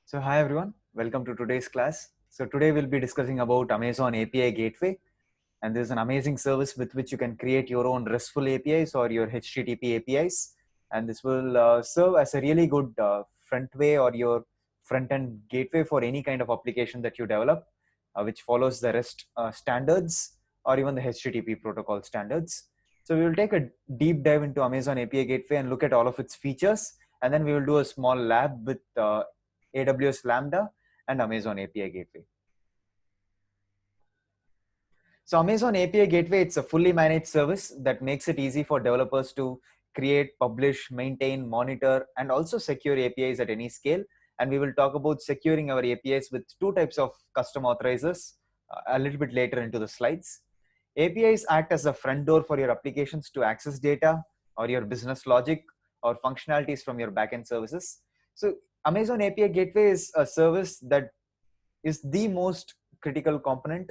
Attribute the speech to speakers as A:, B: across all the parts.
A: So hi everyone, welcome to today's class. So today we'll be discussing about Amazon API Gateway, and this is an amazing service with which you can create your own RESTful APIs or your HTTP APIs, and this will serve as a really good front way or your front end gateway for any kind of application that you develop, which follows the REST standards or even the HTTP protocol standards. So we will take a deep dive into Amazon API Gateway and look at all of its features, and then we will do a small lab with AWS Lambda and Amazon API Gateway. So Amazon API Gateway, it's a fully managed service that makes it easy for developers to create, publish, maintain, monitor, and also secure APIs at any scale. And we will talk about securing our APIs with two types of custom authorizers a little bit later into the slides. APIs act as a front door for your applications to access data or your business logic or functionalities from your backend services. So Amazon API Gateway is a service that is the most critical component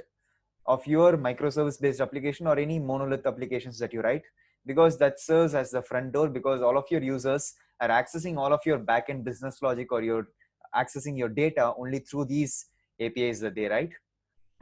A: of your microservice based application or any monolith applications that you write, because that serves as the front door, because all of your users are accessing all of your backend business logic or you're accessing your data only through these APIs that they write.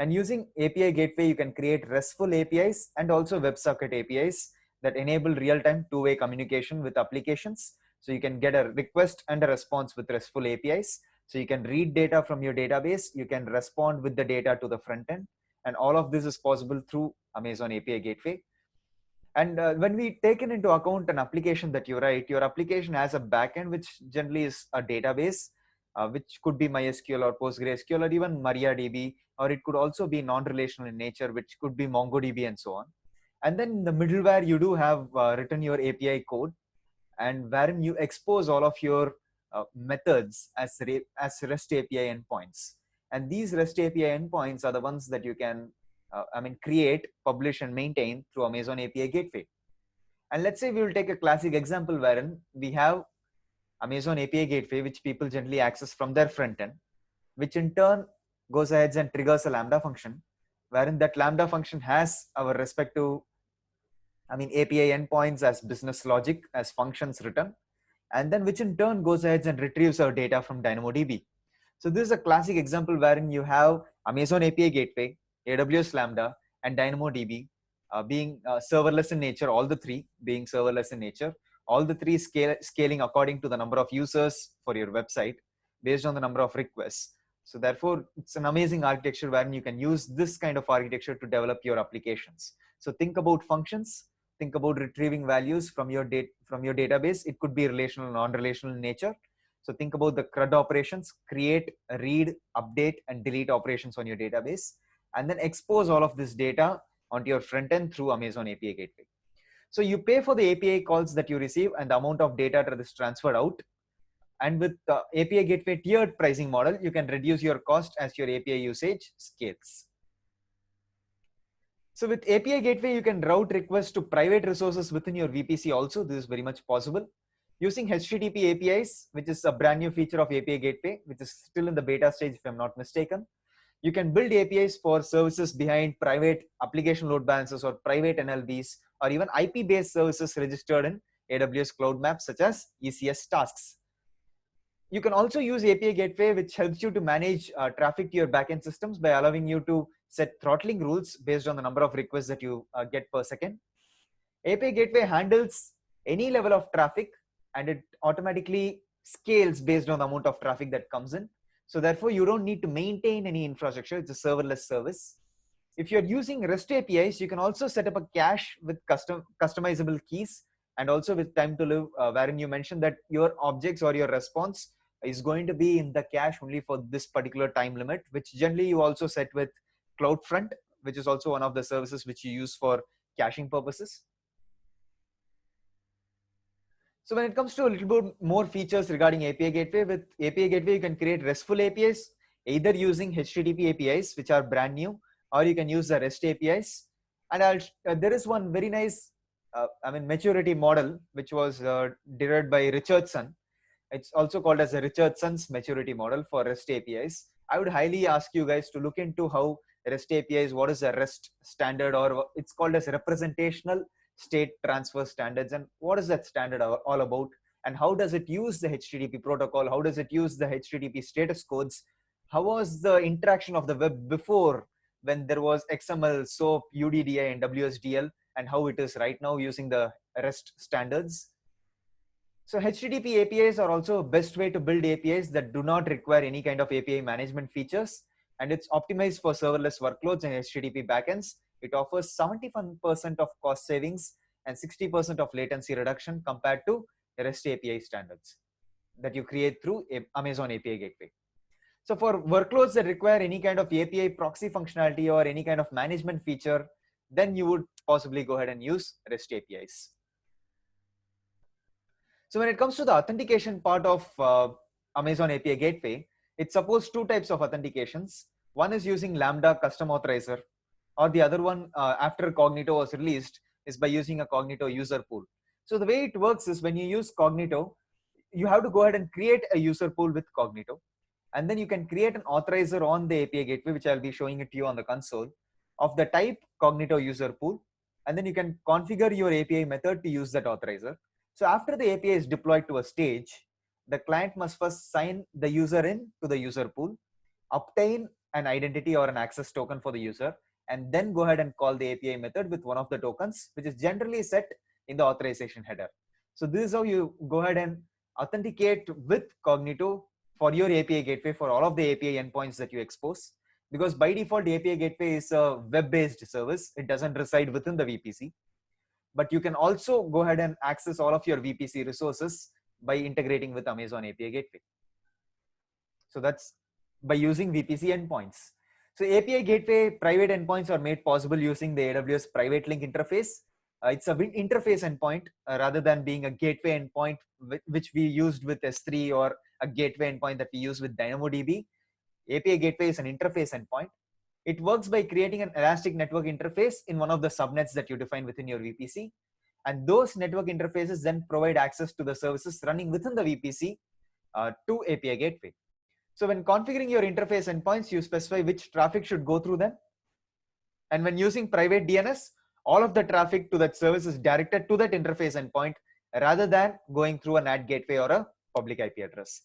A: And using API Gateway, you can create RESTful APIs and also WebSocket APIs that enable real-time two-way communication with applications. So you can get a request and a response with RESTful APIs. So you can read data from your database, you can respond with the data to the front end, and all of this is possible through Amazon API Gateway. And when we take it into account an application that you write, your application has a backend, which generally is a database, which could be MySQL or PostgreSQL or even MariaDB, or it could also be non-relational in nature, which could be MongoDB and so on. And then in the middleware, you do have written your API code, and wherein you expose all of your methods as REST API endpoints. And these REST API endpoints are the ones that you can create, publish, and maintain through Amazon API Gateway. And let's say we will take a classic example wherein we have Amazon API Gateway, which people generally access from their front end, which in turn goes ahead and triggers a Lambda function, wherein that Lambda function has our respective API endpoints as business logic, as functions written, and then which in turn goes ahead and retrieves our data from DynamoDB. So this is a classic example wherein you have Amazon API Gateway, AWS Lambda, and DynamoDB being serverless in nature, all the three being serverless in nature, all the three scaling according to the number of users for your website based on the number of requests. So therefore, it's an amazing architecture wherein you can use this kind of architecture to develop your applications. So think about functions, think about retrieving values from your database. It could be relational, non-relational in nature. So think about the CRUD operations: create, read, update, and delete operations on your database, and then expose all of this data onto your front end through Amazon API Gateway. So you pay for the API calls that you receive and the amount of data that is transferred out. And with the API Gateway tiered pricing model, you can reduce your cost as your API usage scales. So with API Gateway, you can route requests to private resources within your VPC also. This is very much possible. Using HTTP APIs, which is a brand new feature of API Gateway, which is still in the beta stage if I'm not mistaken. You can build APIs for services behind private application load balancers or private NLBs, or even IP-based services registered in AWS Cloud Maps such as ECS tasks. You can also use API Gateway, which helps you to manage traffic to your backend systems by allowing you to set throttling rules based on the number of requests that you get per second. API Gateway handles any level of traffic, and it automatically scales based on the amount of traffic that comes in. So therefore, you don't need to maintain any infrastructure. It's a serverless service. If you're using REST APIs, you can also set up a cache with customizable keys and also with time to live, wherein you mentioned that your objects or your response is going to be in the cache only for this particular time limit, which generally you also set with CloudFront, which is also one of the services which you use for caching purposes. So when it comes to a little bit more features regarding API Gateway, with API Gateway, you can create RESTful APIs, either using HTTP APIs, which are brand new, or you can use the REST APIs. And there is one very nice, maturity model, which was derived by Richardson. It's also called as a Richardson's maturity model for REST APIs. I would highly ask you guys to look into how REST APIs, what is a REST standard, or it's called as representational state transfer standards, and what is that standard all about, and how does it use the HTTP protocol, how does it use the HTTP status codes, how was the interaction of the web before when there was XML, SOAP, UDDI, and WSDL, and how it is right now using the REST standards. So HTTP APIs are also best way to build APIs that do not require any kind of API management features, and it's optimized for serverless workloads and HTTP backends. It offers 71% of cost savings and 60% of latency reduction compared to REST API standards that you create through Amazon API Gateway. So for workloads that require any kind of API proxy functionality or any kind of management feature, then you would possibly go ahead and use REST APIs. So when it comes to the authentication part of Amazon API Gateway, it supports two types of authentications. One is using Lambda custom authorizer, or the other one after Cognito was released is by using a Cognito user pool. So the way it works is when you use Cognito, you have to go ahead and create a user pool with Cognito. And then you can create an authorizer on the API Gateway, which I'll be showing it to you on the console, of the type Cognito user pool. And then you can configure your API method to use that authorizer. So after the API is deployed to a stage, the client must first sign the user in to the user pool, obtain an identity or an access token for the user, and then go ahead and call the API method with one of the tokens, which is generally set in the authorization header. So this is how you go ahead and authenticate with Cognito for your API gateway for all of the API endpoints that you expose. Because by default, the API gateway is a web-based service. It doesn't reside within the VPC. But you can also go ahead and access all of your VPC resources by integrating with Amazon API Gateway. So that's by using VPC endpoints. So API Gateway private endpoints are made possible using the AWS Private Link interface. It's a interface endpoint rather than being a gateway endpoint, which we used with S3 or a gateway endpoint that we use with DynamoDB. API Gateway is an interface endpoint. It works by creating an elastic network interface in one of the subnets that you define within your VPC. And those network interfaces then provide access to the services running within the VPC to API Gateway. So when configuring your interface endpoints, you specify which traffic should go through them. And when using private DNS, all of the traffic to that service is directed to that interface endpoint rather than going through a NAT gateway or a public IP address.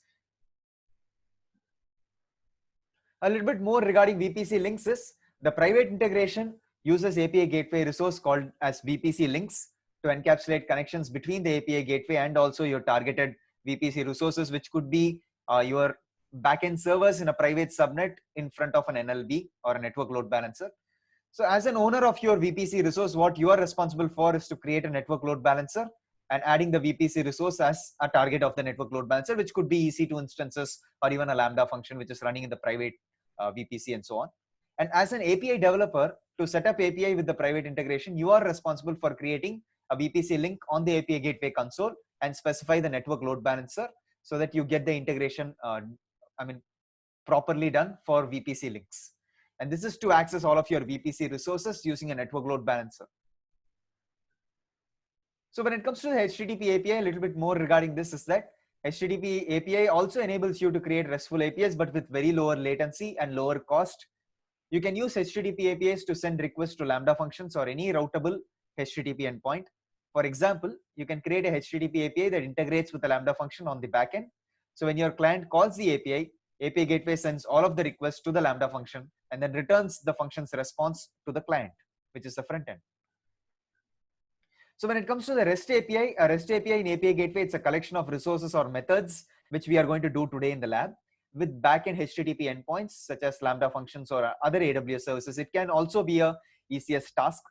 A: A little bit more regarding VPC links is the private integration uses API gateway resource called as VPC links to encapsulate connections between the API gateway and also your targeted VPC resources, which could be your backend servers in a private subnet in front of an NLB or a network load balancer. So as an owner of your VPC resource, what you are responsible for is to create a network load balancer and adding the VPC resource as a target of the network load balancer, which could be EC2 instances or even a Lambda function, which is running in the private VPC and so on. And as an API developer, to set up API with the private integration, you are responsible for creating a VPC link on the API gateway console and specify the network load balancer so that you get the integration properly done for VPC links. And this is to access all of your VPC resources using a network load balancer. So when it comes to the HTTP API, a little bit more regarding this is that HTTP API also enables you to create RESTful APIs, but with very lower latency and lower cost. You can use HTTP APIs to send requests to Lambda functions or any routable HTTP endpoint. For example, you can create a HTTP API that integrates with a Lambda function on the backend. So when your client calls the API, API Gateway sends all of the requests to the Lambda function and then returns the function's response to the client, which is the front end. So when it comes to the REST API, a REST API in API Gateway, it's a collection of resources or methods, which we are going to do today in the lab with backend HTTP endpoints, such as Lambda functions or other AWS services. It can also be a ECS task.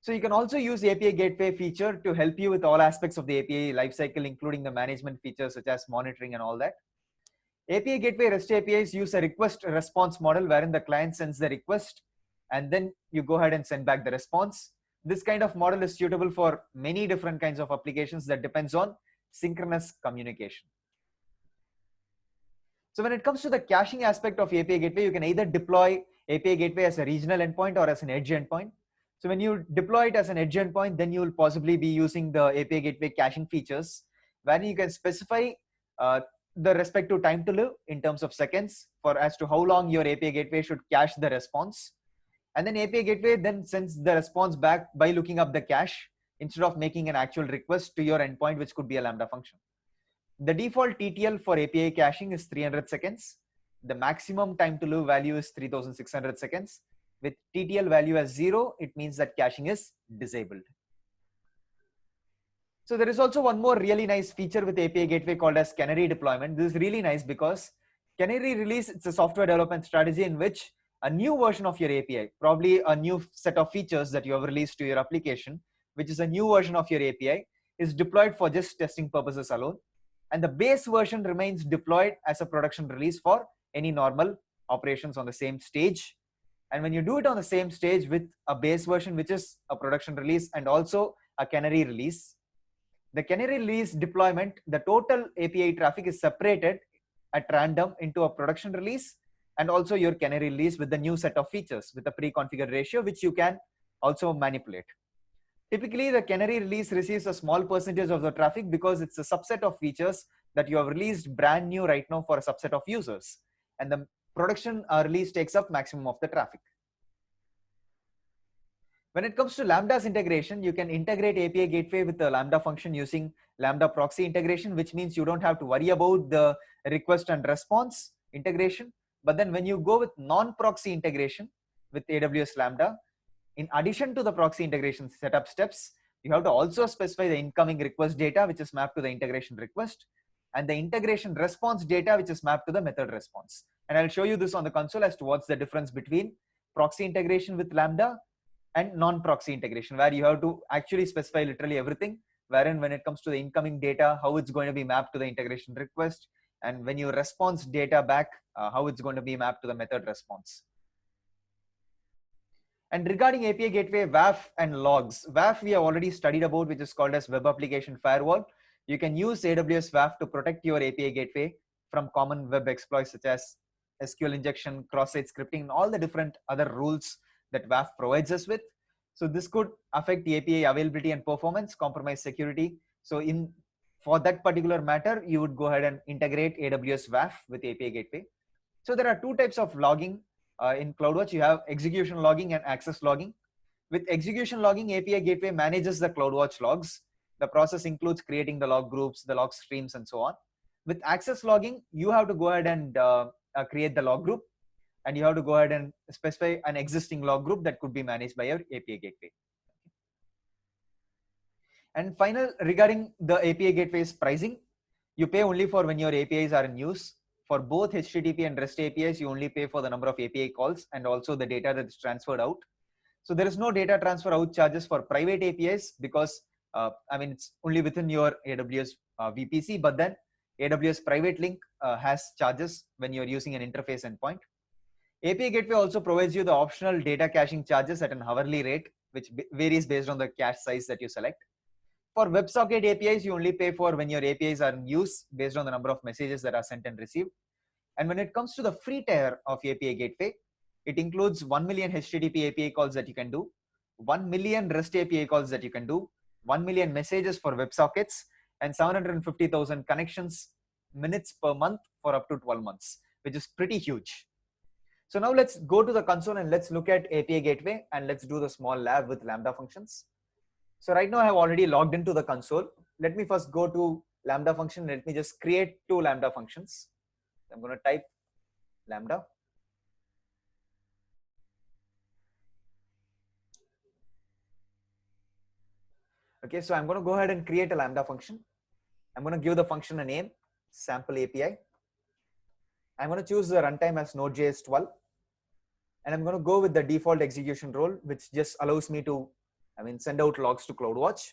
A: So you can also use API Gateway feature to help you with all aspects of the API lifecycle, including the management features such as monitoring and all that. API Gateway REST APIs use a request response model wherein the client sends the request and then you go ahead and send back the response. This kind of model is suitable for many different kinds of applications that depends on synchronous communication. So when it comes to the caching aspect of API Gateway, you can either deploy API Gateway as a regional endpoint or as an edge endpoint. So when you deploy it as an edge endpoint, then you will possibly be using the API Gateway caching features, where you can specify the respective time to live in terms of seconds for as to how long your API Gateway should cache the response. And then API Gateway then sends the response back by looking up the cache instead of making an actual request to your endpoint, which could be a Lambda function. The default TTL for API caching is 300 seconds. The maximum time to live value is 3600 seconds. With TTL value as 0, it means that caching is disabled. So there is also one more really nice feature with API Gateway called as canary deployment. This is really nice because canary release, it's a software development strategy in which a new version of your API, probably a new set of features that you have released to your application, which is a new version of your API, is deployed for just testing purposes alone. And the base version remains deployed as a production release for any normal operations on the same stage. And when you do it on the same stage with a base version, which is a production release and also a canary release, the canary release deployment, the total API traffic is separated at random into a production release and also your canary release with the new set of features with a pre-configured ratio, which you can also manipulate. Typically, the canary release receives a small percentage of the traffic because it's a subset of features that you have released brand new right now for a subset of users. And the production release takes up maximum of the traffic. When it comes to Lambda's integration, you can integrate API Gateway with the Lambda function using Lambda proxy integration, which means you don't have to worry about the request and response integration. But then when you go with non-proxy integration with AWS Lambda, in addition to the proxy integration setup steps, you have to also specify the incoming request data, which is mapped to the integration request, and the integration response data, which is mapped to the method response. And I'll show you this on the console as to what's the difference between proxy integration with Lambda and non-proxy integration, where you have to actually specify literally everything, wherein when it comes to the incoming data, how it's going to be mapped to the integration request, and when you response data back, how it's going to be mapped to the method response. And regarding API Gateway, WAF and logs, WAF we have already studied about, which is called as Web Application Firewall. You can use AWS WAF to protect your API Gateway from common web exploits such as SQL injection, cross-site scripting, and all the different other rules that WAF provides us with. So this could affect the API availability and performance, compromise security. So for that particular matter, you would go ahead and integrate AWS WAF with API Gateway. So there are two types of logging in CloudWatch. You have execution logging and access logging. With execution logging, API Gateway manages the CloudWatch logs. The process includes creating the log groups, the log streams, and so on. With access logging, you have to go ahead and create the log group, and you have to go ahead and specify an existing log group that could be managed by your API Gateway. And final, regarding the API Gateway's pricing, you pay only for when your APIs are in use. For both HTTP and REST APIs, you only pay for the number of API calls and also the data that is transferred out. So there is no data transfer out charges for private APIs because it's only within your AWS VPC, but then AWS Private Link has charges when you're using an interface endpoint. API Gateway also provides you the optional data caching charges at an hourly rate, which varies based on the cache size that you select. For WebSocket APIs, you only pay for when your APIs are in use based on the number of messages that are sent and received. And when it comes to the free tier of API Gateway, it includes 1 million HTTP API calls that you can do, 1 million REST API calls that you can do, 1 million messages for WebSockets, and 750,000 connections minutes per month for up to 12 months, which is pretty huge. So now let's go to the console and let's look at API Gateway and let's do the small lab with Lambda functions. So right now I have already logged into the console. Let me first go to Lambda function. Let me just create two Lambda functions. I'm going to type Lambda. Okay, so I'm going to go ahead and create a Lambda function. I'm going to give the function a name, sample API. I'm going to choose the runtime as Node.js 12. And I'm going to go with the default execution role, which just allows me to send out logs to CloudWatch.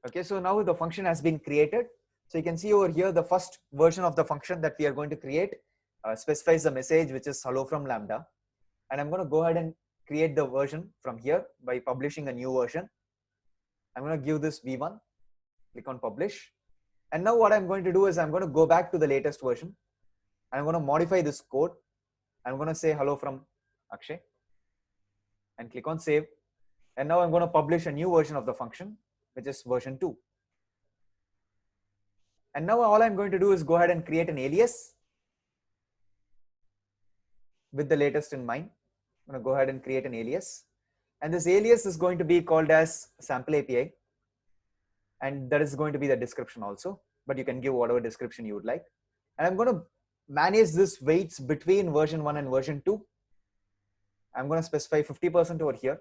A: Okay, so now the function has been created. So you can see over here, the first version of the function that we are going to create specifies the message, which is hello from Lambda. And I'm going to go ahead and create the version from here by publishing a new version. I'm going to give this v1, click on publish. And now what I'm going to do is I'm going to go back to the latest version. I'm going to modify this code. I'm going to say hello from Akshay and click on save. And now I'm going to publish a new version of the function, which is version 2. And now all I'm going to do is go ahead and create an alias. with the latest in mind. I'm going to go ahead and create an alias. And this alias is going to be called as sample API. And that is going to be the description also, but you can give whatever description you would like. And I'm going to manage this weights between version 1 and version 2. I'm going to specify 50% over here.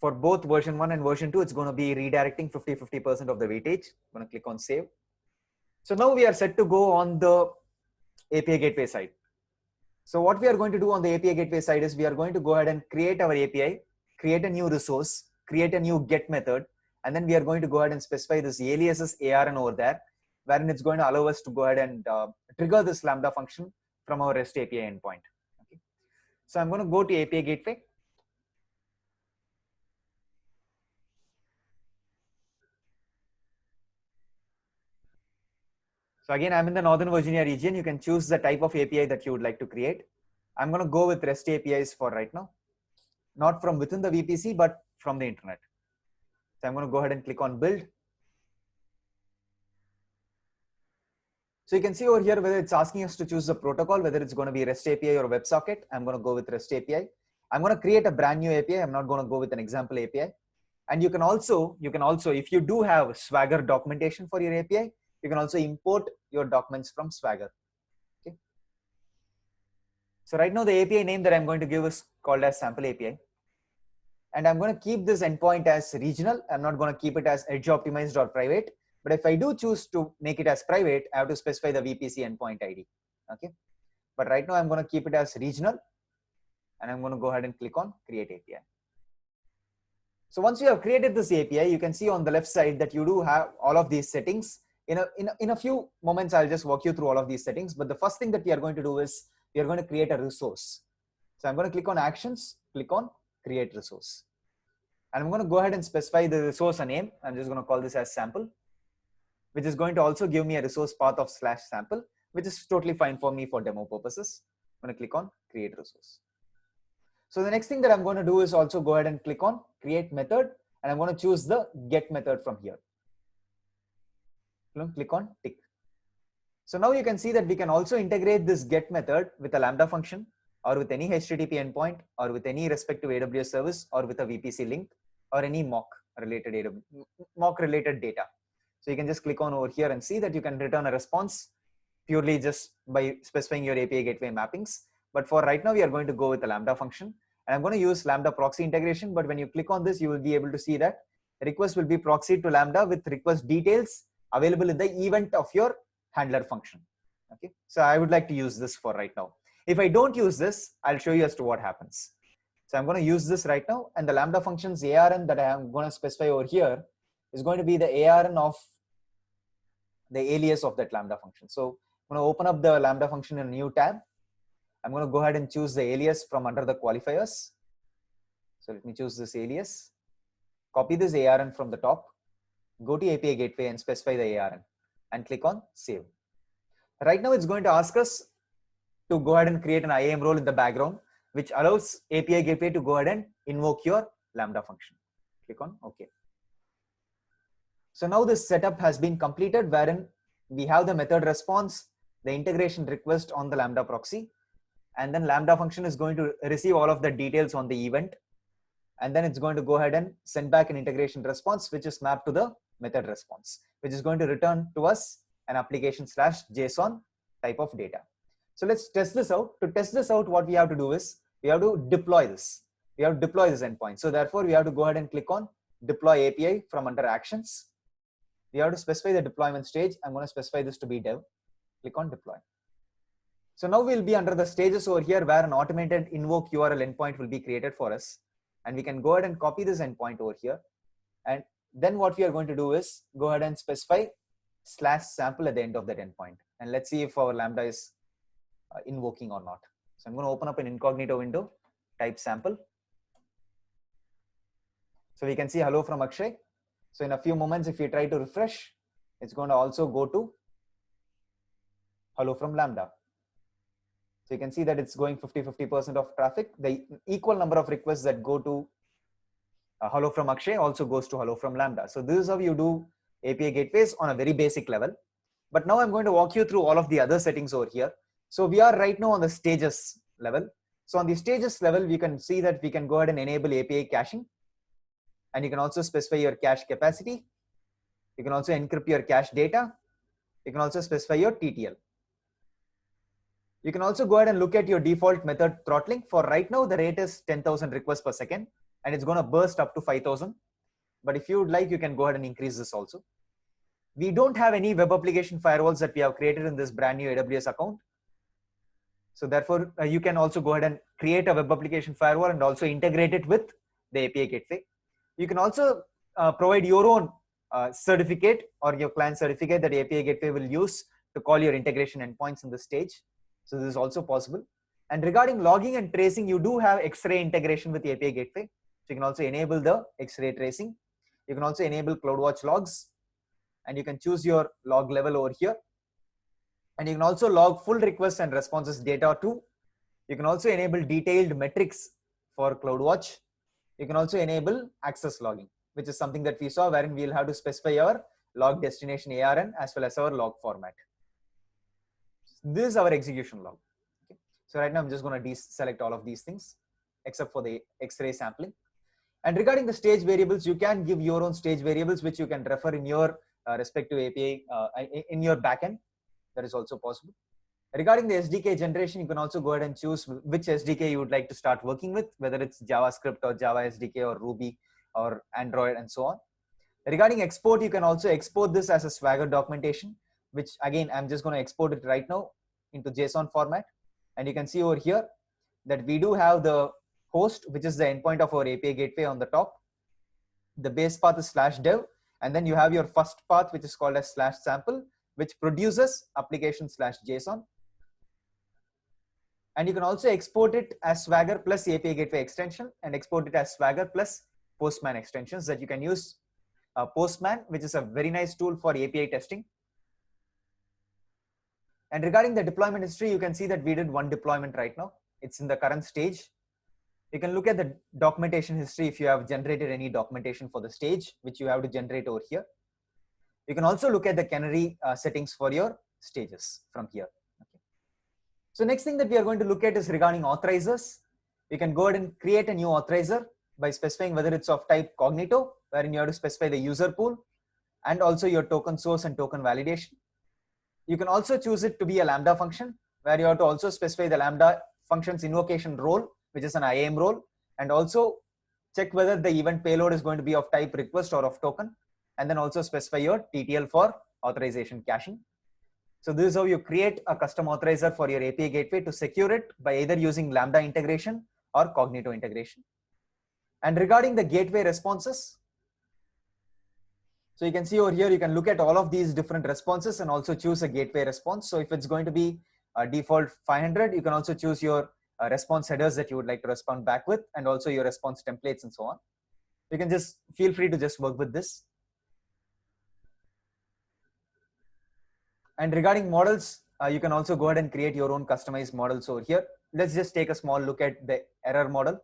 A: For both version 1 and version 2, it's going to be redirecting 50% of the weightage. I'm going to click on save. So now we are set to go on the API gateway side. So what we are going to do on the API gateway side is we are going to go ahead and create our API, create a new resource, create a new get method, and then we are going to go ahead and specify this aliases ARN over there, wherein it's going to allow us to go ahead and trigger this Lambda function from our REST API endpoint. Okay. So I'm going to go to API gateway. So again, I'm in the Northern Virginia region. You can choose the type of API that you would like to create. I'm going to go with REST APIs for right now, not from within the VPC, but from the internet. So I'm going to go ahead and click on build. So you can see over here whether it's asking us to choose the protocol, whether it's going to be REST API or WebSocket. I'm going to go with REST API. I'm going to create a brand new API. I'm not going to go with an example API. And you can also, if you do have Swagger documentation for your API, you can also import your documents from Swagger. Okay. So right now the API name that I'm going to give is called as sample API. And I'm going to keep this endpoint as regional. I'm not going to keep it as edge optimized or private. But if I do choose to make it as private, I have to specify the VPC endpoint ID. Okay. But right now I'm going to keep it as regional. And I'm going to go ahead and click on create API. So once you have created this API, you can see on the left side that you do have all of these settings. In a few moments, I'll just walk you through all of these settings. But the first thing that we are going to do is we are going to create a resource. So I'm going to click on actions, click on create resource. And I'm going to go ahead and specify the resource a name. I'm just going to call this as sample, which is going to also give me a resource path of /sample, which is totally fine for me for demo purposes. I'm going to click on create resource. So the next thing that I'm going to do is also go ahead and click on create method, and I'm going to choose the get method from here. Click on tick. So now you can see that we can also integrate this get method with a Lambda function or with any HTTP endpoint or with any respective AWS service or with a VPC link or any mock related data. So you can just click on over here and see that you can return a response purely just by specifying your API gateway mappings. But for right now, we are going to go with the Lambda function. And I'm going to use Lambda proxy integration. But when you click on this, you will be able to see that request will be proxied to Lambda with request details available in the event of your handler function. Okay. So I would like to use this for right now. If I don't use this, I'll show you as to what happens. So I'm going to use this right now. And the Lambda function's ARN that I am going to specify over here is going to be the ARN of the alias of that Lambda function. So I'm going to open up the Lambda function in a new tab. I'm going to go ahead and choose the alias from under the qualifiers. So let me choose this alias, copy this ARN from the top, go to API gateway and specify the ARN and click on save. Right now it's going to ask us to go ahead and create an IAM role in the background, which allows API gateway to go ahead and invoke your Lambda function. Click on OK. So now this setup has been completed, wherein we have the method response, the integration request on the Lambda proxy, and then Lambda function is going to receive all of the details on the event. And then it's going to go ahead and send back an integration response, which is mapped to the method response, which is going to return to us an application/JSON type of data. So let's test this out. To test this out, what we have to do is we have to deploy this. We have to deploy this endpoint. So therefore, we have to go ahead and click on deploy API from under actions. We have to specify the deployment stage. I'm going to specify this to be dev. Click on deploy. So now we'll be under the stages over here where an automated invoke URL endpoint will be created for us. And we can go ahead and copy this endpoint over here. And then what we are going to do is go ahead and specify /sample at the end of that endpoint. And let's see if our Lambda is invoking or not. So I'm going to open up an incognito window, type sample. So we can see hello from Akshay. So in a few moments, if we try to refresh, it's going to also go to hello from Lambda. So you can see that it's going 50% of traffic. The equal number of requests that go to hello from Akshay also goes to hello from Lambda. So this is how you do API gateways on a very basic level. But now I'm going to walk you through all of the other settings over here. So we are right now on the stages level. So on the stages level, we can see that we can go ahead and enable API caching. And you can also specify your cache capacity. You can also encrypt your cache data. You can also specify your TTL. You can also go ahead and look at your default method throttling. For right now, the rate is 10,000 requests per second, and it's going to burst up to 5,000. But if you would like, you can go ahead and increase this also. We don't have any web application firewalls that we have created in this brand new AWS account. So therefore, you can also go ahead and create a web application firewall and also integrate it with the API gateway. You can also provide your own certificate or your client certificate that API gateway will use to call your integration endpoints in the stage. So this is also possible. And regarding logging and tracing, you do have X-ray integration with the API gateway. So you can also enable the X-ray tracing. You can also enable CloudWatch logs, and you can choose your log level over here. And you can also log full requests and responses data too. You can also enable detailed metrics for CloudWatch. You can also enable access logging, which is something that we saw, wherein we'll have to specify our log destination ARN as well as our log format. This is our execution log. Okay. So right now I'm just going to deselect all of these things except for the X-ray sampling. And regarding the stage variables, you can give your own stage variables, which you can refer in your respective API in your backend. That is also possible. Regarding the SDK generation, you can also go ahead and choose which SDK you would like to start working with, whether it's JavaScript or Java SDK or Ruby or Android and so on. Regarding export, you can also export this as a Swagger documentation, which again, I'm just going to export it right now into JSON format. And you can see over here that we do have the host, which is the endpoint of our API gateway on the top. The base path is /dev. And then you have your first path, which is called as /sample, which produces application/JSON. And you can also export it as Swagger plus API gateway extension and export it as Swagger plus Postman extensions that you can use. Postman, which is a very nice tool for API testing. And regarding the deployment history, you can see that we did one deployment right now. It's in the current stage. You can look at the documentation history if you have generated any documentation for the stage, which you have to generate over here. You can also look at the canary settings for your stages from here. Okay. So next thing that we are going to look at is regarding authorizers. You can go ahead and create a new authorizer by specifying whether it's of type Cognito, wherein you have to specify the user pool and also your token source and token validation. You can also choose it to be a Lambda function, where you have to also specify the Lambda function's invocation role, which is an IAM role, and also check whether the event payload is going to be of type request or of token, and then also specify your TTL for authorization caching. So this is how you create a custom authorizer for your API gateway to secure it by either using Lambda integration or Cognito integration. And regarding the gateway responses, so you can see over here, you can look at all of these different responses and also choose a gateway response. So if it's going to be a default 500, you can also choose your response headers that you would like to respond back with, and also your response templates and so on. You can just feel free to just work with this. And regarding models, you can also go ahead and create your own customized models over here. Let's just take a small look at the error model.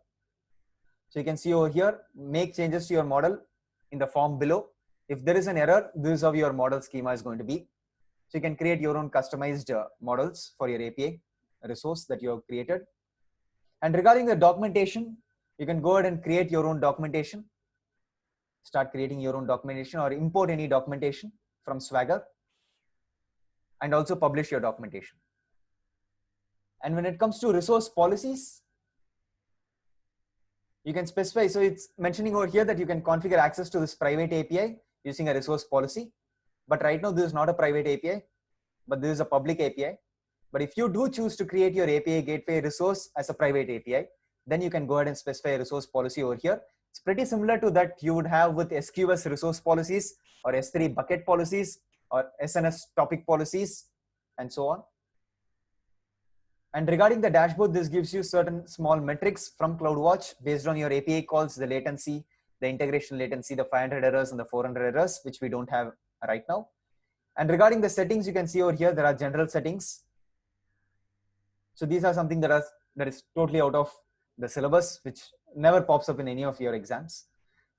A: So you can see over here, make changes to your model in the form below. If there is an error, this is how your model schema is going to be. So you can create your own customized models for your API resource that you have created. And regarding the documentation, you can go ahead and create your own documentation. Start creating your own documentation or import any documentation from Swagger, and also publish your documentation. And when it comes to resource policies, you can specify. So it's mentioning over here that you can configure access to this private API using a resource policy. But right now, this is not a private API, but this is a public API. But if you do choose to create your API gateway resource as a private API, then you can go ahead and specify a resource policy over here. It's pretty similar to that you would have with SQS resource policies or S3 bucket policies or SNS topic policies and so on. And regarding the dashboard, this gives you certain small metrics from CloudWatch based on your API calls, the latency, the integration latency, the 500 errors and the 400 errors, which we don't have right now. And regarding the settings, you can see over here, there are general settings. So these are something that is totally out of the syllabus, which never pops up in any of your exams.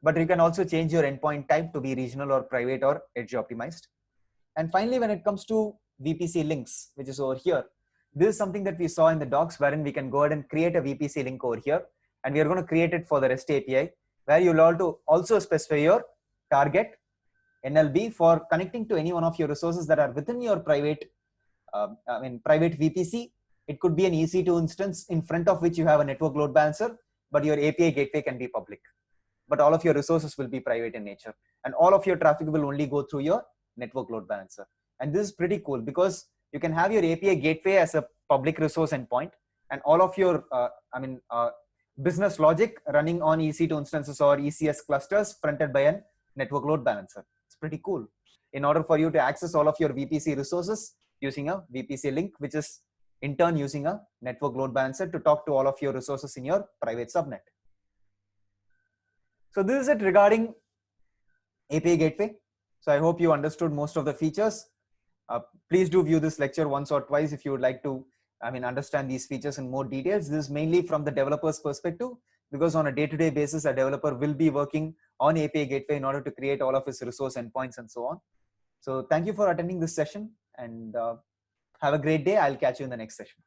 A: But you can also change your endpoint type to be regional or private or edge optimized. And finally, when it comes to VPC links, which is over here, this is something that we saw in the docs, wherein we can go ahead and create a VPC link over here. And we are going to create it for the REST API, where you'll also specify your target NLB for connecting to any one of your resources that are within your private private VPC. It could be an EC2 instance in front of which you have a network load balancer, but your API gateway can be public. But all of your resources will be private in nature, and all of your traffic will only go through your network load balancer. And this is pretty cool because you can have your API gateway as a public resource endpoint, and all of your business logic running on EC2 instances or ECS clusters fronted by a network load balancer. It's pretty cool. In order for you to access all of your VPC resources using a VPC link, which is in turn using a network load balancer to talk to all of your resources in your private subnet. So this is it regarding API gateway. So I hope you understood most of the features. Please do view this lecture once or twice if you would like to understand these features in more details. This is mainly from the developer's perspective, because on a day-to-day basis, a developer will be working on API gateway in order to create all of his resource endpoints and so on. So thank you for attending this session, and have a great day. I'll catch you in the next session.